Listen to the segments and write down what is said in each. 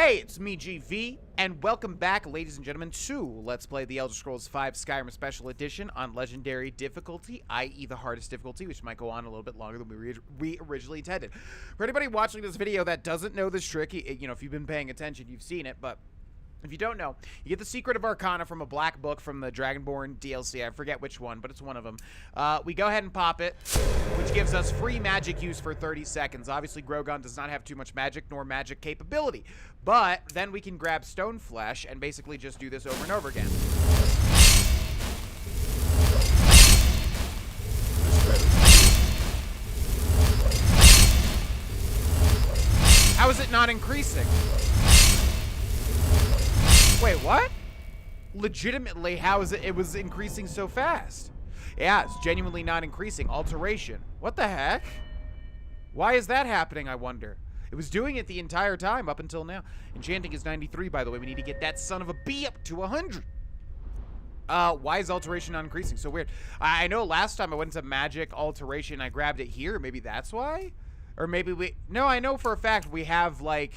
Hey, it's me, GV, and welcome back, ladies and gentlemen, to Let's Play the Elder Scrolls V Skyrim Special Edition on Legendary difficulty, i.e. the hardest difficulty, which might go on a little bit longer than we originally intended. For anybody watching this video that doesn't know this trick, you know, if you've been paying attention, you've seen it, but if you don't know, you get the Secret of Arcana from a black book from the Dragonborn DLC. I forget which one, but it's one of them. We go ahead and pop it, which gives us free magic use for 30 seconds. Obviously, Grogon does not have too much magic nor magic capability. But then we can grab Stone Flesh and basically just do this over and over again. How is it not increasing? Wait, what? Legitimately, how is it? It was increasing so fast. Yeah, it's genuinely not increasing. Alteration. What the heck? Why is that happening, I wonder? It was doing it the entire time up until now. Enchanting is 93, by the way. We need to get that son of a bee up to 100. Why is alteration not increasing? So weird. I know last time I went into magic alteration, I grabbed it here. Maybe that's why? Or maybe we... No, I know for a fact we have, like...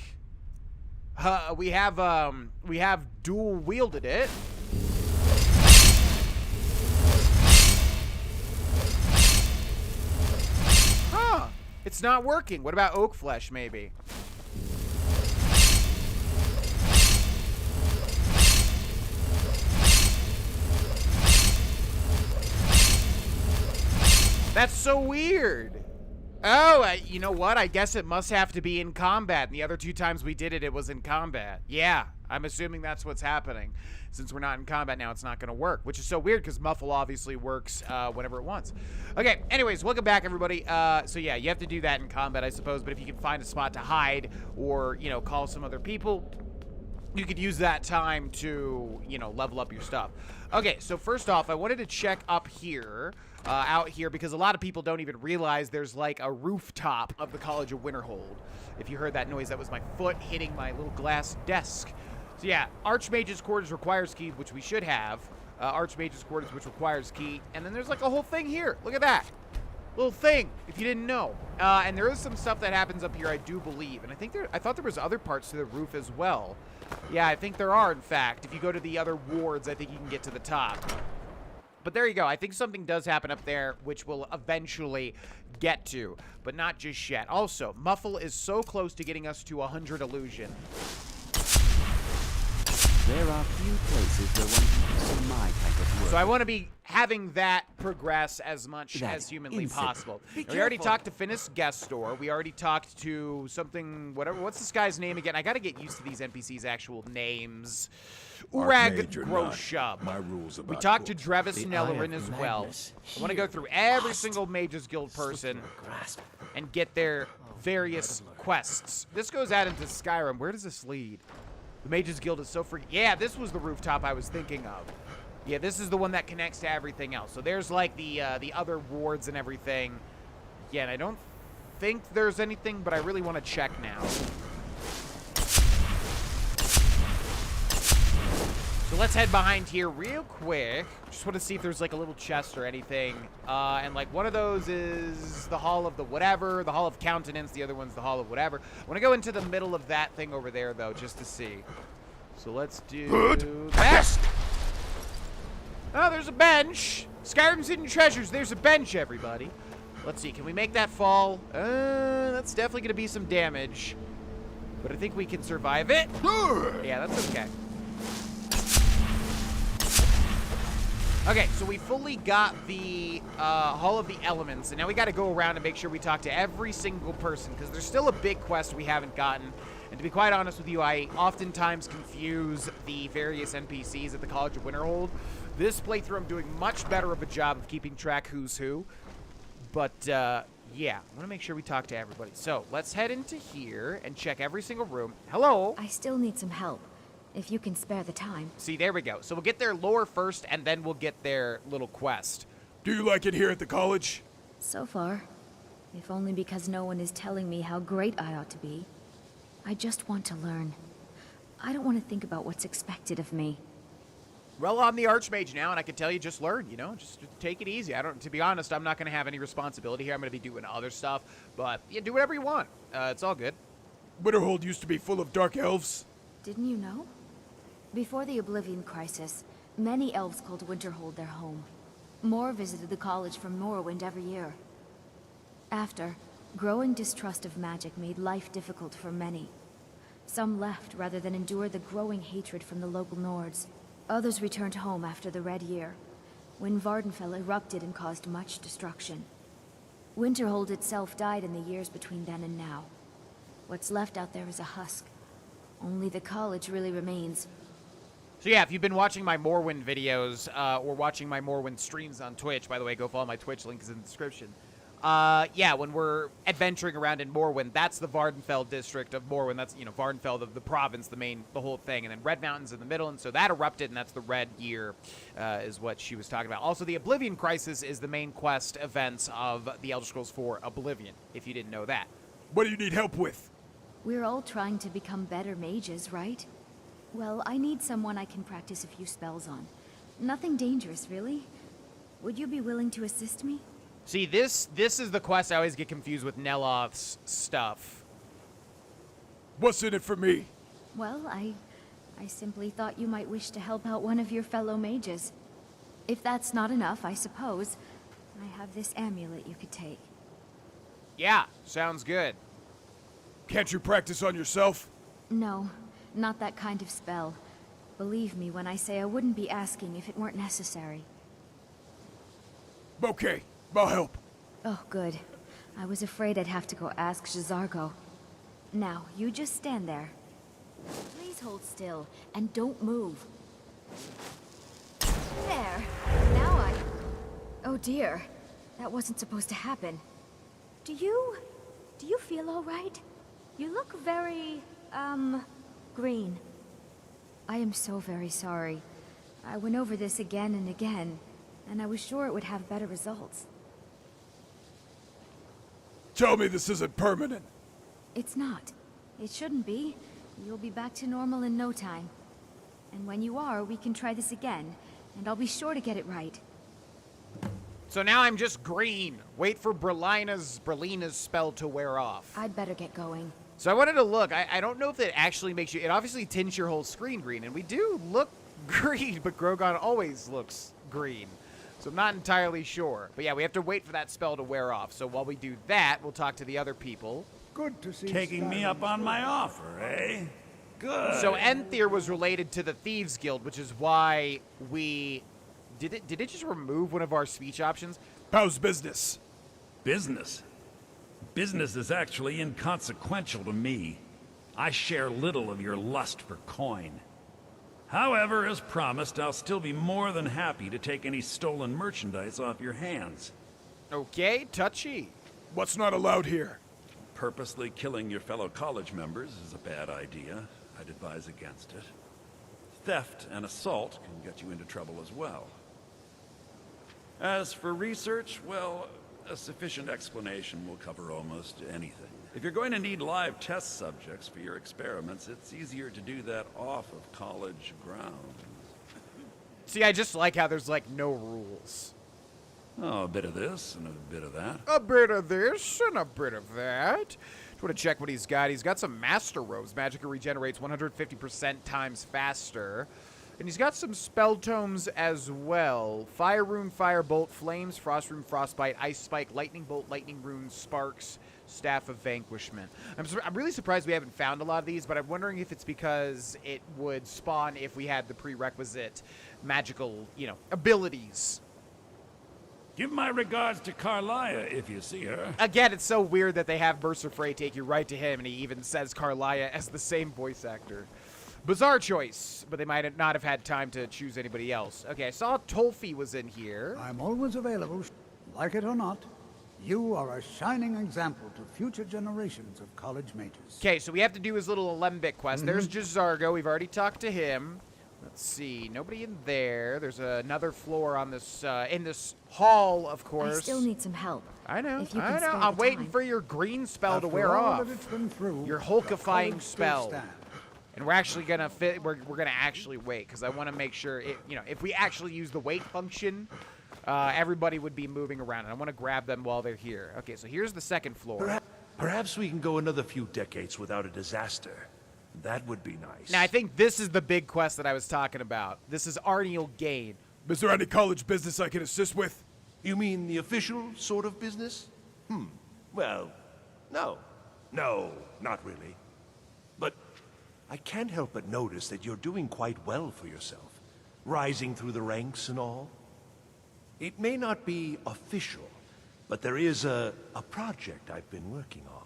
we have dual wielded it. Huh. It's not working. What about oak flesh, maybe? That's so weird. Oh, you know what? I guess it must have to be in combat. And the other two times we did it, it was in combat. Yeah, I'm assuming that's what's happening. Since we're not in combat now, it's not going to work. Which is so weird because Muffle obviously works whenever it wants. Okay, anyways, welcome back, everybody. So yeah, you have to do that in combat, I suppose. But if you can find a spot to hide or, you know, call some other people, you could use that time to, you know, level up your stuff. Okay, so first off, I wanted to check up here, out here, because a lot of people don't even realize there's like a rooftop of the College of Winterhold. If you heard that noise, that was my foot hitting my little glass desk. So yeah, Archmage's quarters requires key, which we should have. Archmage's quarters, which requires key. And then there's like a whole thing here. Look at that. Little thing, if you didn't know. And there is some stuff that happens up here, I do believe. And I thought there was other parts to the roof as well. Yeah, I think there are, in fact. If you go to the other wards, I think you can get to the top. But there you go. I think something does happen up there, which we'll eventually get to, but not just yet. Also, Muffle is so close to getting us to 100 illusion. There are few places where one can do some my type of work. So I want to be having that progress as much as humanly possible. We already talked to Finnis Guest Store. We already talked to something, whatever. What's this guy's name again? I got to get used to these NPCs' actual names. Urag Groshub. My rules about we talked to Drevis Nellerin as well. I want to go through every single Mages Guild person and get their various quests. This goes out into Skyrim. Where does this lead? The Mages Guild is so freaking... Yeah, this was the rooftop I was thinking of. Yeah, this is the one that connects to everything else. So there's like the other wards and everything. Yeah, and I don't think there's anything, but I really want to check now. So let's head behind here real quick. Just want to see if there's like a little chest or anything. And like one of those is the Hall of the whatever, the Hall of Countenance. The other one's the Hall of whatever. I want to go into the middle of that thing over there though, just to see. So let's do that. Oh, there's a bench. Skyrim's hidden treasures. There's a bench, everybody. Let's see. Can we make that fall? That's definitely going to be some damage. But I think we can survive it. Yeah, that's okay. Okay, so we fully got the Hall of the Elements, and now we got to go around and make sure we talk to every single person, because there's still a big quest we haven't gotten. And to be quite honest with you, I oftentimes confuse the various NPCs at the College of Winterhold. This playthrough, I'm doing much better of a job of keeping track who's who. But, yeah, I want to make sure we talk to everybody. So, let's head into here and check every single room. Hello? I still need some help. If you can spare the time. See, there we go. So we'll get their lore first, and then we'll get their little quest. Do you like it here at the college? So far. If only because no one is telling me how great I ought to be. I just want to learn. I don't want to think about what's expected of me. Well, I'm the Archmage now, and I can tell you, just learn, you know? Just take it easy. To be honest, I'm not going to have any responsibility here. I'm going to be doing other stuff. But, yeah, do whatever you want. It's all good. Winterhold used to be full of dark elves. Didn't you know? Before the Oblivion Crisis, many elves called Winterhold their home. More visited the college from Morrowind every year. After, growing distrust of magic made life difficult for many. Some left rather than endure the growing hatred from the local Nords. Others returned home after the Red Year, when Vardenfell erupted and caused much destruction. Winterhold itself died in the years between then and now. What's left out there is a husk. Only the college really remains. So yeah, if you've been watching my Morrowind videos, or watching my Morrowind streams on Twitch, by the way, go follow my Twitch, link is in the description. Yeah, when we're adventuring around in Morrowind, that's the Vardenfell district of Morrowind. That's, you know, Vardenfell, the province, the whole thing. And then Red Mountain's in the middle, and so that erupted, and that's the Red Year, is what she was talking about. Also, the Oblivion Crisis is the main quest events of the Elder Scrolls IV Oblivion, if you didn't know that. What do you need help with? We're all trying to become better mages, right? Well, I need someone I can practice a few spells on. Nothing dangerous, really. Would you be willing to assist me? See, this is the quest I always get confused with Neloth's stuff. What's in it for me? Well, I simply thought you might wish to help out one of your fellow mages. If that's not enough, I suppose, I have this amulet you could take. Yeah, sounds good. Can't you practice on yourself? No, not that kind of spell. Believe me when I say I wouldn't be asking if it weren't necessary. Okay, I'll help. Oh, good. I was afraid I'd have to go ask J'zargo. Now, you just stand there. Please hold still, and don't move. There. Now Oh dear. That wasn't supposed to happen. Do you feel all right? You look very, green. I am so very sorry. I went over this again and again, and I was sure it would have better results. Tell me this isn't permanent. It's not. It shouldn't be. You'll be back to normal in no time. And when you are, we can try this again, and I'll be sure to get it right. So now I'm just green. Wait for Brelina's spell to wear off. I'd better get going. So I wanted to look. I don't know if it actually makes you... It obviously tints your whole screen green, and we do look green, but Grogon always looks green. So I'm not entirely sure. But yeah, we have to wait for that spell to wear off. So while we do that, we'll talk to the other people. Good to see Taking me up on my offer, eh? Good. So Enthyr was related to the Thieves Guild, which is why we... Did it just remove one of our speech options? How's business? Business? Business is actually inconsequential to me. I share little of your lust for coin. However, as promised, I'll still be more than happy to take any stolen merchandise off your hands. Okay, touchy. What's not allowed here? Purposely killing your fellow college members is a bad idea. I'd advise against it. Theft and assault can get you into trouble as well. As for research, well, a sufficient explanation will cover almost anything. If you're going to need live test subjects for your experiments, it's easier to do that off of college grounds. See, I just like how there's, like, no rules. Oh, a bit of this and a bit of that. A bit of this and a bit of that. Just want to check what he's got. He's got some Master Robes. Magicka regenerates 150% times faster. And he's got some spell tomes as well. Fire Rune, Firebolt, Flames, Frost Rune, Frostbite, Ice Spike, Lightning Bolt, Lightning Rune, Sparks, Staff of Vanquishment. I'm really surprised we haven't found a lot of these, but I'm wondering if it's because it would spawn if we had the prerequisite magical, you know, abilities. Give my regards to Carlia if you see her. Again, it's so weird that they have Mercer Frey take you right to him, and he even says Carlia as the same voice actor. Bizarre choice, but they might not have had time to choose anybody else. Okay, I saw Tolfi was in here. I'm always available, like it or not. You are a shining example to future generations of college mages. Okay, so we have to do his little Alembic quest. There's J'zargo. We've already talked to him. Let's see. Nobody in there. There's another floor on this, in this hall, of course. I still need some help. I know. If you can spare I'm the waiting time. for your green spell to After wear all off. that it's been through, Your the hulkifying college still spell. stands. And we're actually gonna we're gonna actually wait, because I want to make sure it, you know, if we actually use the wait function, everybody would be moving around, and I want to grab them while they're here. Okay, so here's the second floor. Perhaps we can go another few decades without a disaster. That would be nice. Now, I think this is the big quest that I was talking about. This is Arniel Gain. Is there any college business I can assist with? You mean the official sort of business? Well, no. No, not really. But I can't help but notice that you're doing quite well for yourself. Rising through the ranks and all. It may not be official, but there is a project I've been working on.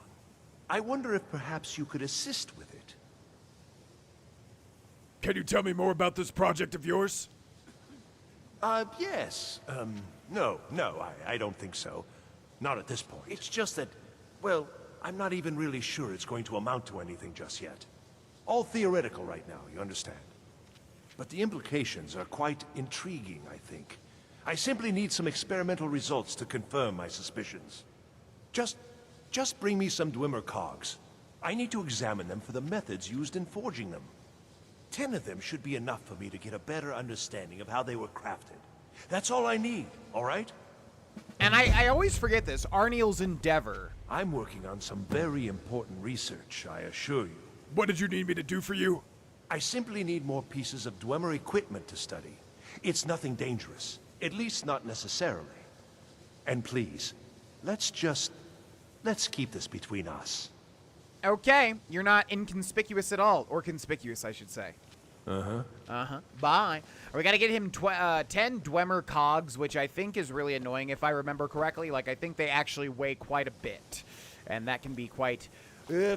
I wonder if perhaps you could assist with it. Can you tell me more about this project of yours? Yes. No, I don't think so. Not at this point. It's just that, well, I'm not even really sure it's going to amount to anything just yet. All theoretical right now, you understand? But the implications are quite intriguing, I think. I simply need some experimental results to confirm my suspicions. Just bring me some Dwemer cogs. I need to examine them for the methods used in forging them. 10 of them should be enough for me to get a better understanding of how they were crafted. That's all I need, all right? And I always forget this, Arniel's Endeavor. I'm working on some very important research, I assure you. What did you need me to do for you? I simply need more pieces of Dwemer equipment to study. It's nothing dangerous. At least not necessarily. And please, let's keep this between us. Okay, you're not inconspicuous at all. Or conspicuous, I should say. Bye. We gotta get him 10 Dwemer cogs, which I think is really annoying if I remember correctly. Like, I think they actually weigh quite a bit. And that can be quite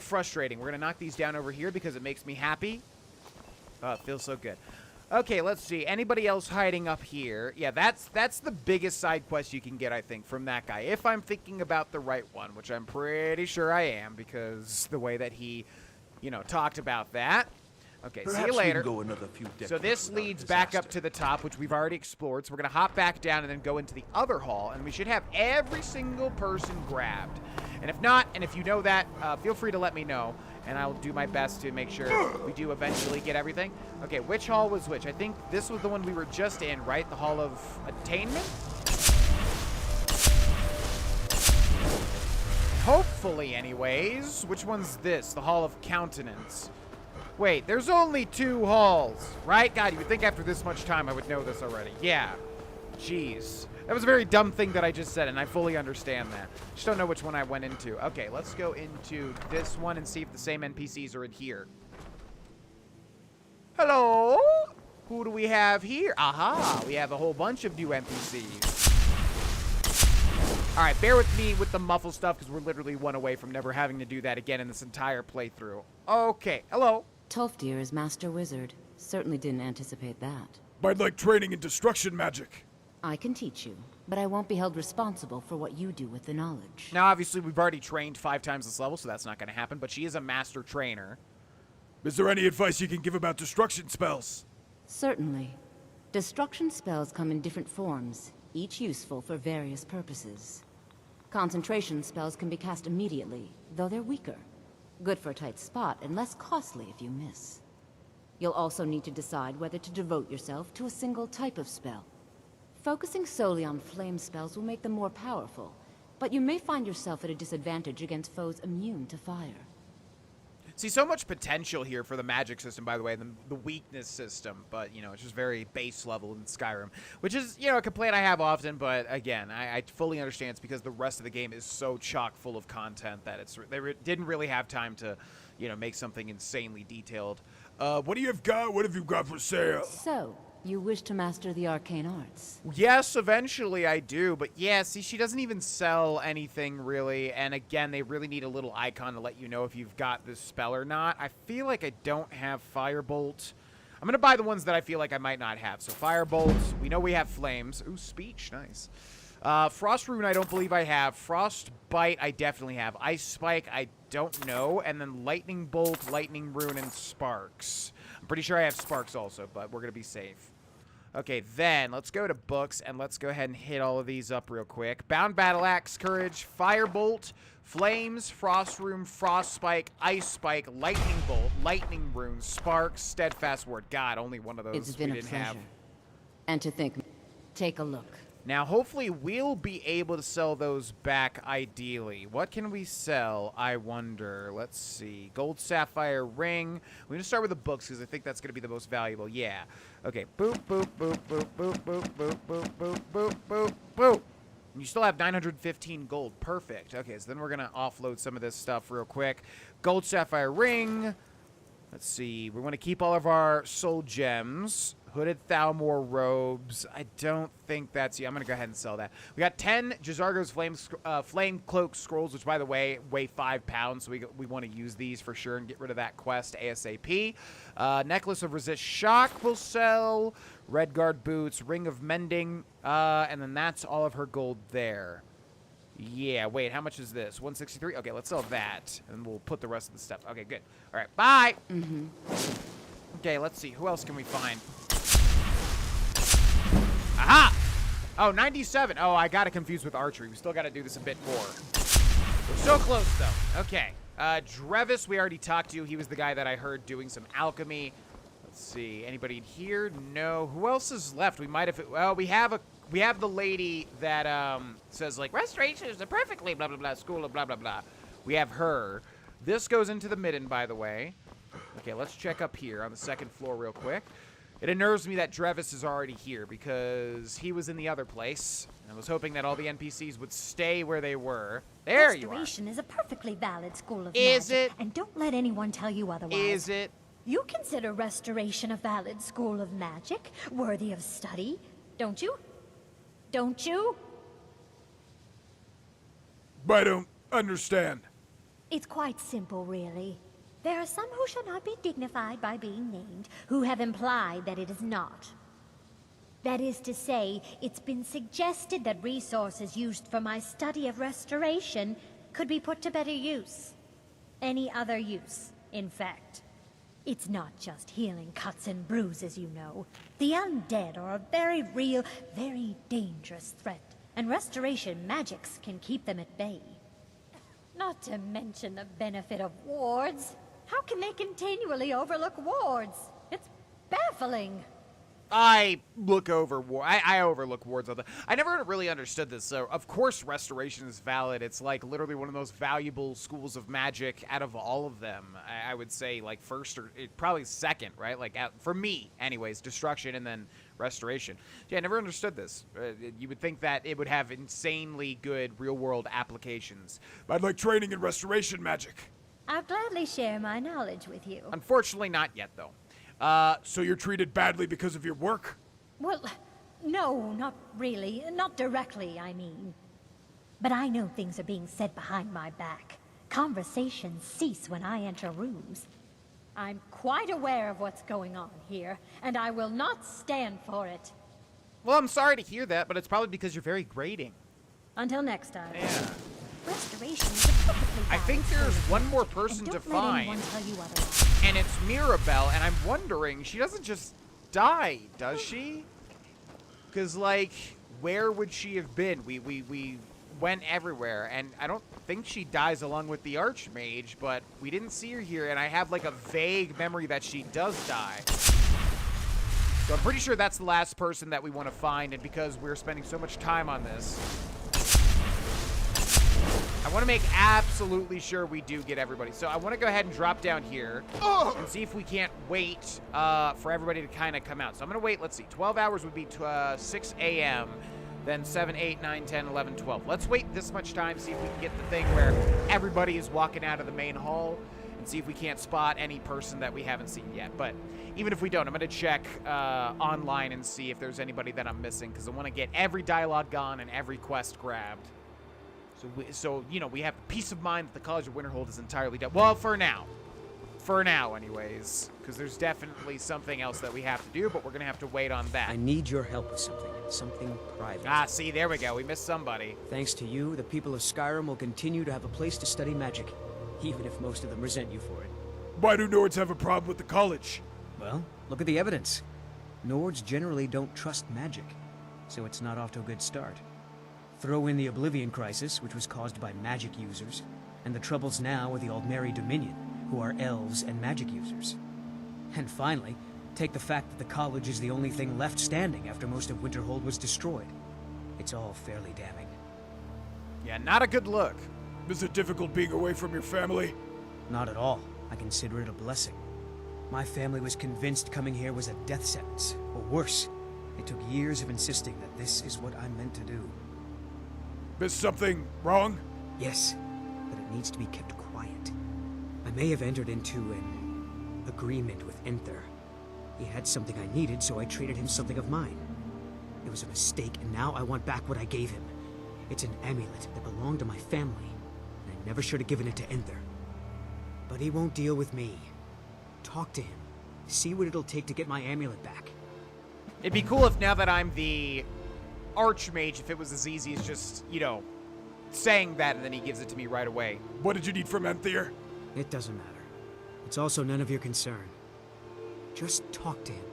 frustrating. We're gonna knock these down over here because it makes me happy. Oh, it feels so good. Okay, let's see. Anybody else hiding up here? Yeah, that's the biggest side quest you can get, I think, from that guy. If I'm thinking about the right one, which I'm pretty sure I am, because the way that he, talked about that. Okay, Perhaps see you later. We can go another few decades So this without leads back up disaster. to the top, which we've already explored. So we're going to hop back down and then go into the other hall, and we should have every single person grabbed. And if not, and if you know that, feel free to let me know, and I'll do my best to make sure we do eventually get everything. Okay, which hall was which? I think this was the one we were just in, right? The Hall of Attainment? Hopefully, anyways. Which one's this? The Hall of Countenance. Wait, there's only 2 halls, right? God, you would think after this much time I would know this already. Yeah. Jeez. That was a very dumb thing that I just said, and I fully understand that. Just don't know which one I went into. Okay, let's go into this one and see if the same NPCs are in here. Hello? Who do we have here? Aha, we have a whole bunch of new NPCs. All right, bear with me with the muffle stuff because we're literally one away from never having to do that again in this entire playthrough. Okay, hello. Tolfdir is Master Wizard. Certainly didn't anticipate that. I'd like training in destruction magic. I can teach you, but I won't be held responsible for what you do with the knowledge. Now, obviously, we've already trained 5 times this level, so that's not going to happen, but she is a master trainer. Is there any advice you can give about destruction spells? Certainly. Destruction spells come in different forms, each useful for various purposes. Concentration spells can be cast immediately, though they're weaker. Good for a tight spot and less costly if you miss. You'll also need to decide whether to devote yourself to a single type of spell. Focusing solely on flame spells will make them more powerful, but you may find yourself at a disadvantage against foes immune to fire. See, so much potential here for the magic system, by the way, the weakness system, but, it's just very base level in Skyrim, which is, a complaint I have often, but, again, I fully understand it's because the rest of the game is so chock full of content that they didn't really have time to, make something insanely detailed. What do you have got? What have you got for sale? So, you wish to master the arcane arts? Yes, eventually I do, but yeah, see, she doesn't even sell anything really, and again, they really need a little icon to let you know if you've got this spell or not. I feel like I don't have Firebolt. I'm gonna buy the ones that I feel like I might not have. So Firebolt, we know we have Flames. Ooh, Speech, nice. Frost Rune I don't believe I have. Frostbite I definitely have. Ice Spike I don't know, and then Lightning Bolt, Lightning Rune, and Sparks. I'm pretty sure I have Sparks also, but we're gonna be safe. Okay, then let's go to books and let's go ahead and hit all of these up real quick. Bound Battle Axe, Courage, Firebolt, Flames, Frost Rune, Frost Spike, Ice Spike, Lightning Bolt, Lightning Rune, Sparks, Steadfast Word. God, only one of those It's been we a didn't pleasure. have. And to think, take a look. Now, hopefully, we'll be able to sell those back, ideally. What can we sell, I wonder? Let's see. Gold sapphire ring. We're going to start with the books, because I think that's going to be the most valuable. Yeah. Okay. Boop, boop, boop, boop, boop, boop, boop, boop, boop, boop, boop, boop. And you still have 915 gold. Perfect. Okay, so then we're going to offload some of this stuff real quick. Gold sapphire ring. Let's see. We want to keep all of our soul gems. Hooded Thalmor robes. I don't think that's you. I'm going to go ahead and sell that. We got 10 Jazargo's flame cloak scrolls, which, by the way, weigh 5 pounds. So we want to use these for sure and get rid of that quest ASAP. Necklace of Resist Shock will sell. Red Guard boots. Ring of Mending. And then that's all of her gold there. Yeah, wait, how much is this? 163? Okay, let's sell that. And we'll put the rest of the stuff. Okay, good. All right, bye. Okay, let's see. Who else can we find? Aha! Oh, 97. Oh, I got it confused with archery. We still got to do this a bit more. We're so close, though. Okay. Drevis, we already talked to. He was the guy that I heard doing some alchemy. Let's see. Anybody here? No. Who else is left? We might have... Well, we have the lady that says, like, restoration is a perfectly blah, blah, blah, school of blah, blah, blah. We have her. This goes into the midden, by the way. Okay, let's check up here on the second floor real quick. It unnerves me that Drevis is already here because he was in the other place. And I was hoping that all the NPCs would stay where they were. There you are. Restoration is a perfectly valid school of Is magic. it? And don't let anyone tell you otherwise. Is it? You consider restoration a valid school of magic, worthy of study, don't you? Don't you? I don't understand. It's quite simple, really. There are some who shall not be dignified by being named, who have implied that it is not. That is to say, it's been suggested that resources used for my study of restoration could be put to better use. Any other use, in fact. It's not just healing cuts and bruises, you know. The undead are a very real, very dangerous threat, and restoration magics can keep them at bay. Not to mention the benefit of wards. How can they continually overlook wards? It's baffling. I look over I overlook wards all the. I never really understood this. So of course restoration is valid. It's like literally one of the most valuable schools of magic out of all of them. I would say like first or probably second, right? Like for me, anyways, destruction and then restoration. Yeah, I never understood this. You would think that it would have insanely good real world applications. I'd like training in restoration magic. I'll gladly share my knowledge with you. Unfortunately, not yet though. So you're treated badly because of your work? Well, no, not really. Not directly, I mean. But I know things are being said behind my back. Conversations cease when I enter rooms. I'm quite aware of what's going on here, and I will not stand for it. Well, I'm sorry to hear that, but it's probably because you're very grating. Until next time. Yeah. Restoration is a perfectly I think valid there's school one of more magic, person and to don't let anyone find. tell you otherwise. And it's Mirabelle, and I'm wondering, she doesn't just die, does she? Because, like, where would she have been? We went everywhere, and I don't think she dies along with the Archmage, but we didn't see her here, and I have, like, a vague memory that she does die. So I'm pretty sure that's the last person that we want to find, and because we're spending so much time on this, I want to make absolutely sure we do get everybody. So I want to go ahead and drop down here and see if we can't wait for everybody to kind of come out. So I'm going to wait, let's see, 12 hours would be 6 a.m., then 7, 8, 9, 10, 11, 12. Let's wait this much time, see if we can get the thing where everybody is walking out of the main hall and see if we can't spot any person that we haven't seen yet. But even if we don't, I'm going to check online and see if there's anybody that I'm missing because I want to get every dialogue gone and every quest grabbed. So, you know, we have peace of mind that the College of Winterhold is entirely done. Well, for now. For now, anyways. Because there's definitely something else that we have to do, but we're going to have to wait on that. I need your help with something. Something private. Ah, see, there we go. We missed somebody. Thanks to you, the people of Skyrim will continue to have a place to study magic, even if most of them resent you for it. Why do Nords have a problem with the college? Well, look at the evidence. Nords generally don't trust magic, so it's not off to a good start. Throw in the Oblivion Crisis, which was caused by magic users, and the troubles now with the Aldmeri Dominion, who are elves and magic users. And finally, take the fact that the college is the only thing left standing after most of Winterhold was destroyed. It's all fairly damning. Yeah, not a good look. Is it difficult being away from your family? Not at all. I consider it a blessing. My family was convinced coming here was a death sentence, or worse. It took years of insisting that this is what I'm meant to do. Is something wrong? Yes, but it needs to be kept quiet. I may have entered into an agreement with Enther. He had something I needed, so I traded him something of mine. It was a mistake, and now I want back what I gave him. It's an amulet that belonged to my family, and I never should have given it to Enther. But he won't deal with me. Talk to him. See what it'll take to get my amulet back. It'd be cool if now that I'm the Archmage, if it was as easy as just, you know, saying that and then he gives it to me right away. What did you need from Enther? It doesn't matter. It's also none of your concern. Just talk to him.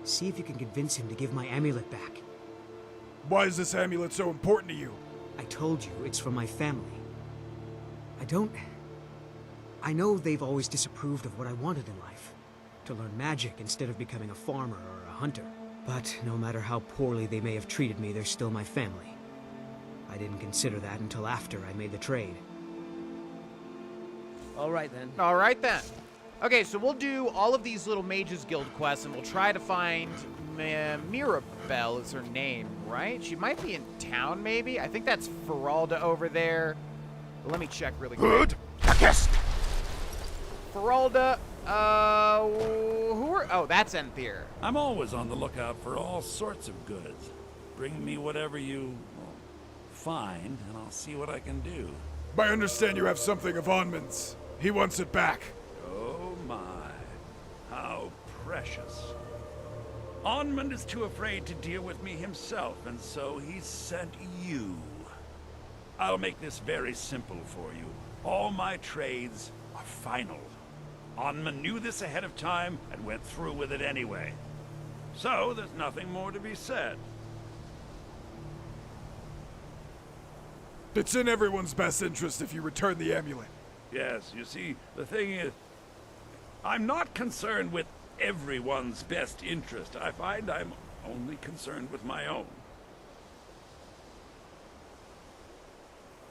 See if you can convince him to give my amulet back. Why is this amulet so important to you? I told you, it's from my family. I know they've always disapproved of what I wanted in life. To learn magic instead of becoming a farmer or a hunter. But no matter how poorly they may have treated me, they're still my family. I didn't consider that until after I made the trade. All right then. Okay, so we'll do all of these little Mages Guild quests, and we'll try to find Mirabelle is her name, right? She might be in town, maybe? I think that's Feralda over there. Let me check really quick. Feralda, oh, that's Enther. I'm always on the lookout for all sorts of goods. Bring me whatever you find, and I'll see what I can do. I understand you have something of Onmund's. He wants it back. Oh my, how precious. Onmund is too afraid to deal with me himself, and so he sent you. I'll make this very simple for you. All my trades are final. Onmund knew this ahead of time and went through with it anyway. So there's nothing more to be said. It's in everyone's best interest if you return the amulet. Yes, you see, the thing is, I'm not concerned with everyone's best interest. I find I'm only concerned with my own.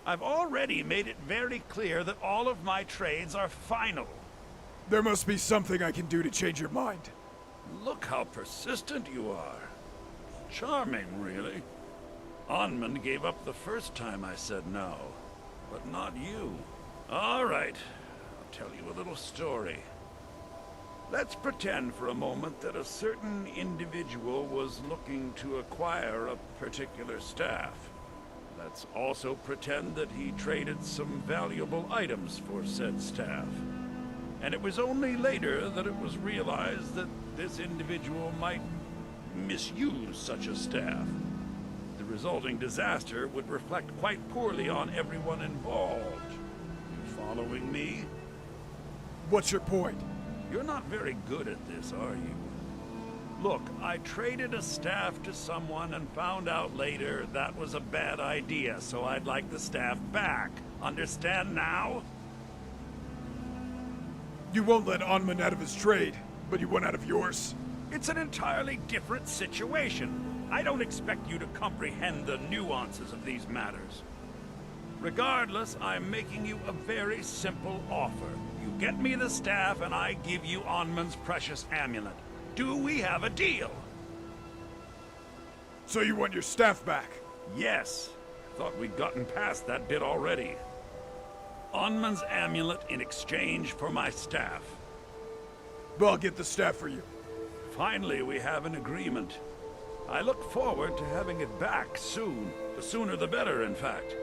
I've already made it very clear that all of my trades are final. There must be something I can do to change your mind. Look how persistent you are. Charming, really. Onmund gave up the first time I said no, but not you. All right, I'll tell you a little story. Let's pretend for a moment that a certain individual was looking to acquire a particular staff. Let's also pretend that he traded some valuable items for said staff. And it was only later that it was realized that this individual might misuse such a staff. The resulting disaster would reflect quite poorly on everyone involved. You following me? What's your point? You're not very good at this, are you? Look, I traded a staff to someone and found out later that was a bad idea, so I'd like the staff back. Understand now? You won't let Onmund out of his trade, but you want out of yours. It's an entirely different situation. I don't expect you to comprehend the nuances of these matters. Regardless, I'm making you a very simple offer. You get me the staff and I give you Onmund's precious amulet. Do we have a deal? So you want your staff back? Yes. Thought we'd gotten past that bit already. Onmund's amulet in exchange for my staff. I'll get the staff for you. Finally, we have an agreement. I look forward to having it back soon. The sooner the better, in fact.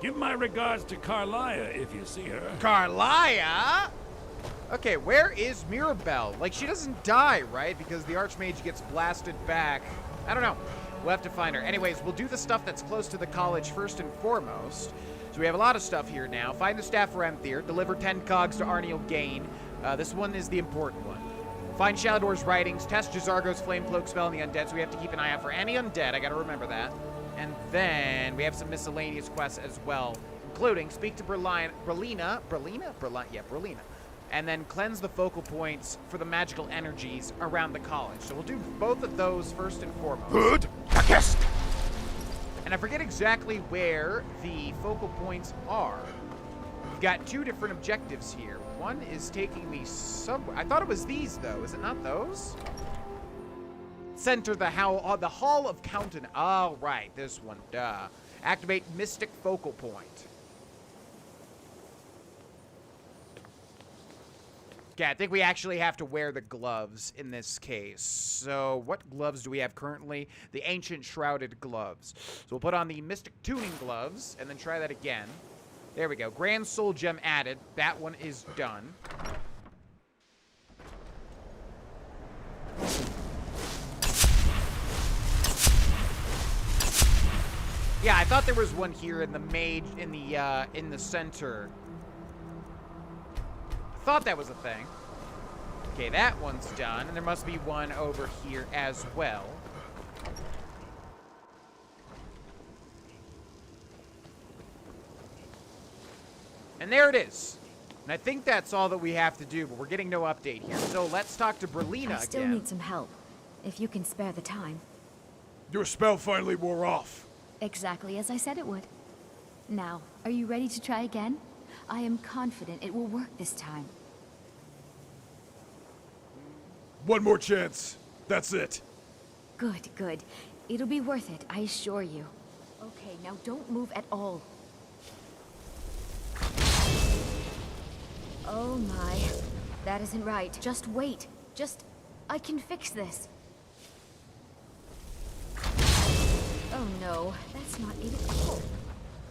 Give my regards to Carlia if you see her. Carlia? Okay, where is Mirabelle? Like, she doesn't die, right? Because the Archmage gets blasted back. I don't know. We'll have to find her. Anyways, we'll do the stuff that's close to the college first and foremost. So we have a lot of stuff here now. Find the staff for Enther. Deliver 10 cogs to Arniel Gain. This one is the important one. Find Shalador's writings. Test Jazargo's Flame Cloak spell on the undead, so we have to keep an eye out for any undead. I gotta remember that. And then we have some miscellaneous quests as well, including speak to Brelina. And then cleanse the focal points for the magical energies around the college. So we'll do both of those first and foremost. Good. Darkest! And I forget exactly where the focal points are. We've got 2 different objectives here. One is taking me somewhere. I thought it was these, though. Is it not those? Center the Hall of Countenance. Oh, right. This one. Duh. Activate Mystic Focal Point. Okay, I think we actually have to wear the gloves in this case. So what gloves do we have currently? The Ancient Shrouded Gloves. So we'll put on the Mystic Tuning Gloves and then try that again. There we go. Grand Soul Gem added. That one is done. Yeah, I thought there was one here in the mage in the center. I thought that was a thing. Okay, that one's done, and there must be one over here as well. And there it is. And I think that's all that we have to do, but we're getting no update here. So let's talk to Berlina again. I still need some help, if you can spare the time. Your spell finally wore off. Exactly as I said it would. Now, are you ready to try again? I am confident it will work this time. One more chance. That's it. Good, good. It'll be worth it, I assure you. Okay, now don't move at all. Oh my. That isn't right. Just wait. I can fix this. Oh no, that's not it at all.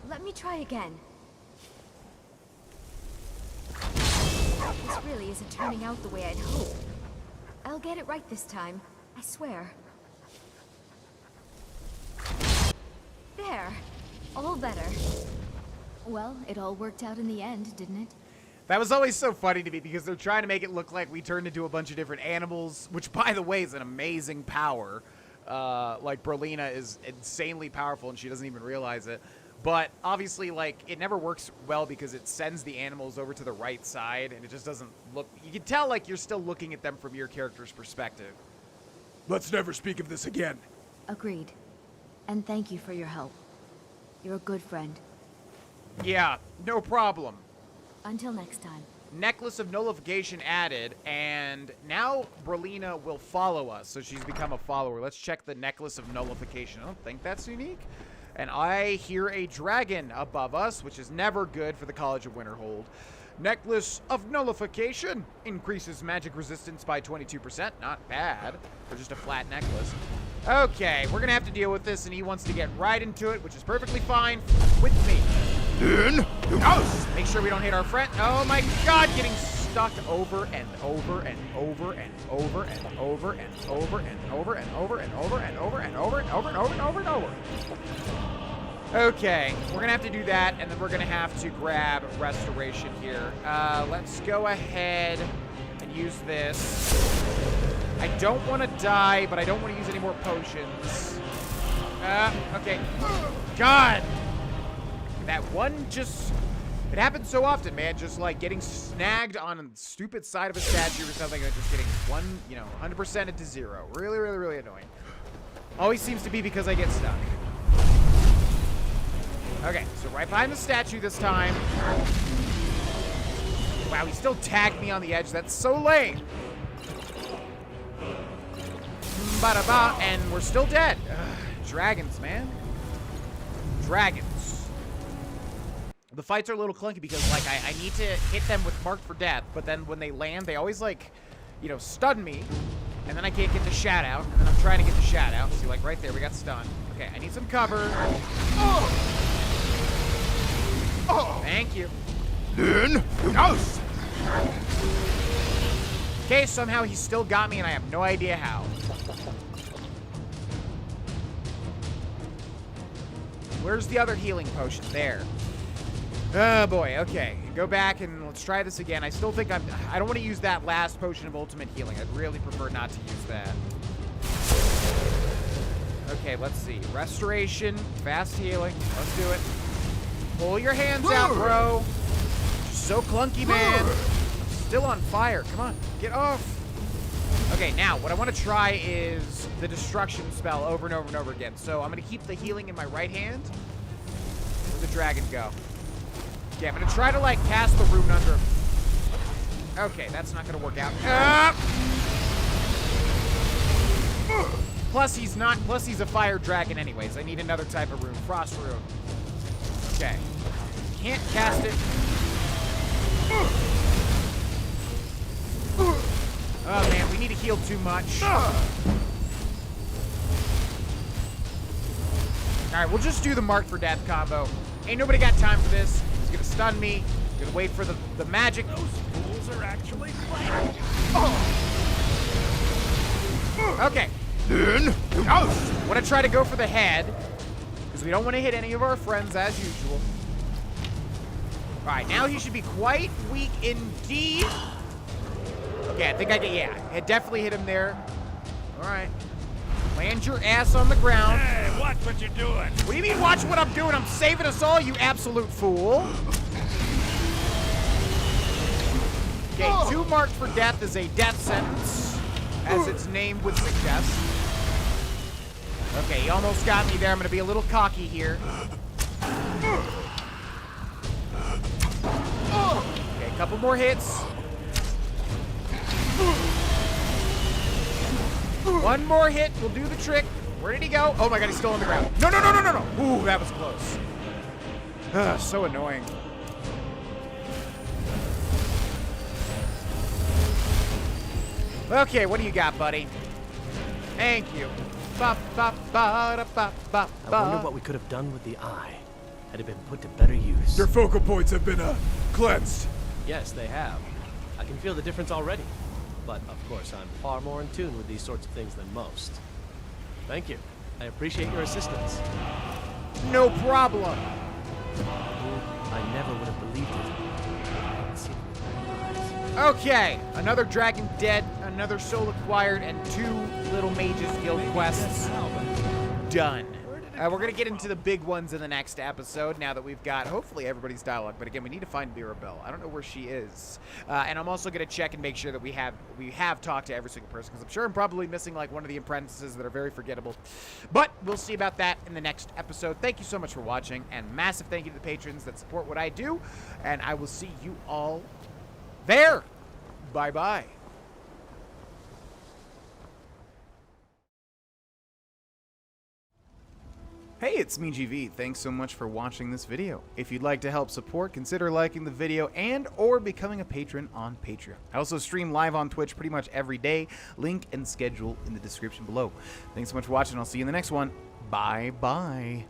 Let me try again. This really isn't turning out the way I'd hoped. I'll get it right this time. I swear. There. All better. Well, it all worked out in the end, didn't it? That was always so funny to me because they're trying to make it look like we turned into a bunch of different animals, which, by the way, is an amazing power. Like, Berlina is insanely powerful and she doesn't even realize it. But obviously, like, it never works well because it sends the animals over to the right side and it just doesn't look... You can tell, like, you're still looking at them from your character's perspective. Let's never speak of this again. Agreed. And thank you for your help. You're a good friend. Yeah, no problem. Until next time. Necklace of Nullification added, and now Berlina will follow us, so she's become a follower. Let's check the Necklace of Nullification. I don't think that's unique. And I hear a dragon above us, which is never good for the College of Winterhold. Necklace of Nullification increases magic resistance by 22%. Not bad for just a flat necklace. Okay, we're gonna have to deal with this, and he wants to get right into it, which is perfectly fine with me. Make sure we don't hit our friend. Oh my god, getting stuck over and over and over and over and over and over and over and over and over and over and over and over and over and over and over. Okay, we're gonna have to do that, and then we're gonna have to grab restoration here. Let's go ahead and use this. I don't want to die, but I don't want to use any more potions. Okay. God! That one just... It happens so often, man. Just, like, getting snagged on a stupid side of a statue or something and just getting 100% to 0. Really, really, really annoying. Always seems to be because I get stuck. Okay, so right behind the statue this time. Wow, he still tagged me on the edge. That's so lame. Ba-da-ba, and we're still dead. Dragons, man. Dragons. The fights are a little clunky because, like, I need to hit them with Marked for Death, but then when they land, they always, like, stun me, and then I can't get the shot out, and then I'm trying to get the shot out. See, like, right there, we got stunned. Okay, I need some cover. Oh! Thank you. Okay, somehow he still got me, and I have no idea how. Where's the other healing potion? There. Oh boy, okay. Go back and let's try this again. I still think I don't want to use that last potion of ultimate healing. I'd really prefer not to use that. Okay, let's see. Restoration, fast healing. Let's do it. Pull your hands out, bro. So clunky, man. I'm still on fire. Come on, get off. Okay, now, what I want to try is the destruction spell over and over and over again. So I'm going to keep the healing in my right hand. Where'd the dragon go? Okay, I'm going to try to, like, cast the rune under him. Okay, that's not going to work out. Plus, he's a fire dragon anyways. I need another type of rune. Frost rune. Okay. Can't cast it. Oh, man, we need to heal too much. Alright, we'll just do the Mark for Death combo. Ain't nobody got time for this. He's gonna stun me. He's gonna wait for the magic. Those fools are actually playing. Okay. I want to try to go for the head, because we don't want to hit any of our friends as usual. Alright, now he should be quite weak indeed. Okay, I think I did. Yeah, it definitely hit him there. Alright. Land your ass on the ground. Hey, watch what you're doing. What do you mean, watch what I'm doing? I'm saving us all, you absolute fool. Okay, 2 marked for death is a death sentence, as its name would suggest. Okay, he almost got me there. I'm going to be a little cocky here. Okay, a couple more hits. 1 more hit will do the trick. Where did he go? Oh my god, he's still on the ground. No, no, no, no, no, no. Ooh, that was close. Ugh, so annoying. Okay, what do you got, buddy? Thank you. Ba, ba, ba, da, ba, ba, ba. I wonder what we could have done with the eye had it been put to better use. Your focal points have been, cleansed. Yes, they have. I can feel the difference already. But, of course, I'm far more in tune with these sorts of things than most. Thank you. I appreciate your assistance. No problem. I never would have believed it. I hadn't seen it with my eyes. Okay, another dragon dead, another soul acquired, and 2 little mages guild quests done. We're going to get into the big ones in the next episode now that we've got, hopefully, everybody's dialogue. But again, we need to find Mirabelle. I don't know where she is. And I'm also going to check and make sure that we have talked to every single person, because I'm sure I'm probably missing, like, one of the apprentices that are very forgettable. But we'll see about that in the next episode. Thank you so much for watching, and massive thank you to the patrons that support what I do. And I will see you all there. Bye-bye. Hey, it's me, GV. Thanks so much for watching this video. If you'd like to help support, consider liking the video and or becoming a patron on Patreon. I also stream live on Twitch pretty much every day. Link and schedule in the description below. Thanks so much for watching. I'll see you in the next one. Bye-bye.